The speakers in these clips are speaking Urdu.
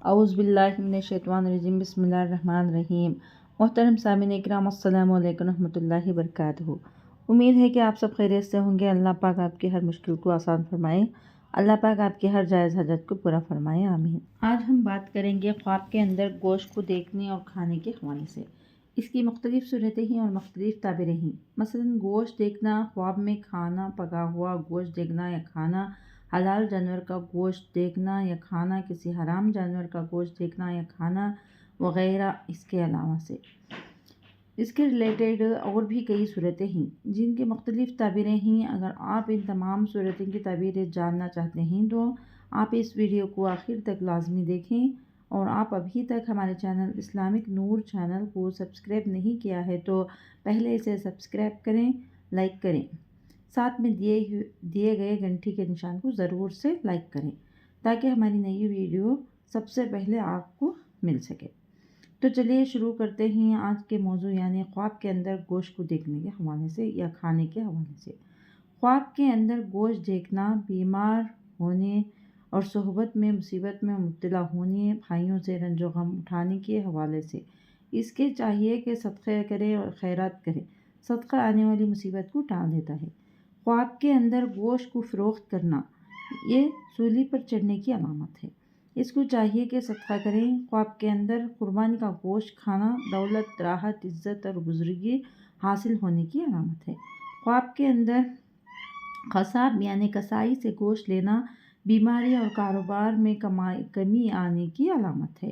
اعوذ باللہ من الشیطان الرجیم بسم اللہ الرحمن الرحیم۔ محترم سامعین اکرام، السلام علیکم ورحمۃ اللہ وبرکاتہ۔ امید ہے کہ آپ سب خیریت سے ہوں گے۔ اللہ پاک آپ کی ہر مشکل کو آسان فرمائے، اللہ پاک آپ کی ہر جائز حاجت کو پورا فرمائے، آمین۔ آج ہم بات کریں گے خواب کے اندر گوشت کو دیکھنے اور کھانے کے حوالے سے۔ اس کی مختلف صورتیں ہیں اور مختلف تعبیریں ہیں۔ مثلاً گوشت دیکھنا، خواب میں کھانا، پکا ہوا گوشت دیکھنا یا کھانا، حلال جانور کا گوشت دیکھنا یا کھانا، کسی حرام جانور کا گوشت دیکھنا یا کھانا وغیرہ۔ اس کے علاوہ سے اس کے ریلیٹڈ اور بھی کئی صورتیں ہیں جن کی مختلف تعبیریں ہیں۔ اگر آپ ان تمام صورتوں کی تعبیریں جاننا چاہتے ہیں تو آپ اس ویڈیو کو آخر تک لازمی دیکھیں، اور آپ ابھی تک ہمارے چینل اسلامک نور چینل کو سبسکرائب نہیں کیا ہے تو پہلے اسے سبسکرائب کریں، لائک کریں، ساتھ میں دیے گئے گھنٹی کے نشان کو ضرور سے لائک کریں تاکہ ہماری نئی ویڈیو سب سے پہلے آپ کو مل سکے۔ تو چلیے شروع کرتے ہیں آج کے موضوع، یعنی خواب کے اندر گوشت کو دیکھنے کے حوالے سے یا کھانے کے حوالے سے۔ خواب کے اندر گوشت دیکھنا بیمار ہونے اور صحبت میں مصیبت میں مبتلا ہونے، بھائیوں سے رنج و غم اٹھانے کے حوالے سے۔ اس کے چاہیے کہ صدقہ کرے اور خیرات کرے۔ صدقہ آنے والی مصیبت کو ٹال دیتا ہے۔ خواب کے اندر گوشت کو فروخت کرنا یہ سولی پر چڑھنے کی علامت ہے۔ اس کو چاہیے کہ صدقہ کریں۔ خواب کے اندر قربانی کا گوشت کھانا دولت، راحت، عزت اور بزرگی حاصل ہونے کی علامت ہے۔ خواب کے اندر قصاب یعنی کسائی سے گوشت لینا بیماری اور کاروبار میں کمی آنے کی علامت ہے۔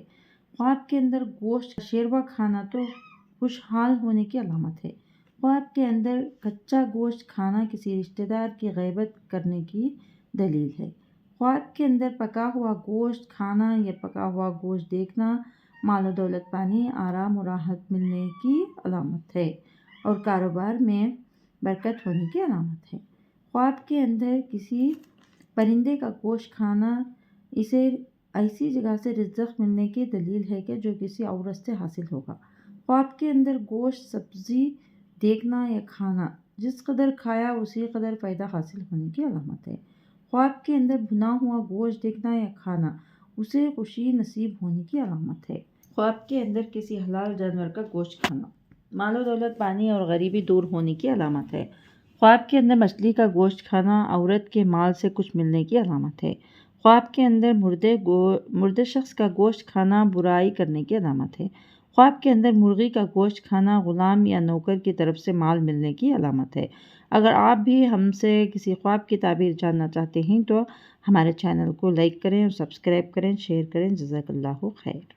خواب کے اندر گوشت کا شیروا کھانا تو خوشحال ہونے کی علامت ہے۔ خواب کے اندر کچا گوشت کھانا کسی رشتہ دار کی غیبت کرنے کی دلیل ہے۔ خواب کے اندر پکا ہوا گوشت کھانا یا پکا ہوا گوشت دیکھنا مال و دولت پانے، آرام و راحت ملنے کی علامت ہے اور کاروبار میں برکت ہونے کی علامت ہے۔ خواب کے اندر کسی پرندے کا گوشت کھانا اسے ایسی جگہ سے رزق ملنے کی دلیل ہے کہ جو کسی عورت سے حاصل ہوگا۔ خواب کے اندر گوشت سبزی دیکھنا یا کھانا جس قدر کھایا اسی قدر فائدہ حاصل ہونے کی علامت ہے۔ خواب کے اندر بھنا ہوا گوشت دیکھنا یا کھانا اسے خوشی نصیب ہونے کی علامت ہے۔ خواب کے اندر کسی حلال جانور کا گوشت کھانا مال و دولت پانے اور غریبی دور ہونے کی علامت ہے۔ خواب کے اندر مچھلی کا گوشت کھانا عورت کے مال سے کچھ ملنے کی علامت ہے۔ خواب کے اندر مردے شخص کا گوشت کھانا برائی کرنے کی علامت ہے۔ خواب کے اندر مرغی کا گوشت کھانا غلام یا نوکر کی طرف سے مال ملنے کی علامت ہے۔ اگر آپ بھی ہم سے کسی خواب کی تعبیر جاننا چاہتے ہیں تو ہمارے چینل کو لائک کریں اور سبسکرائب کریں، شیئر کریں۔ جزاک اللہ خیر۔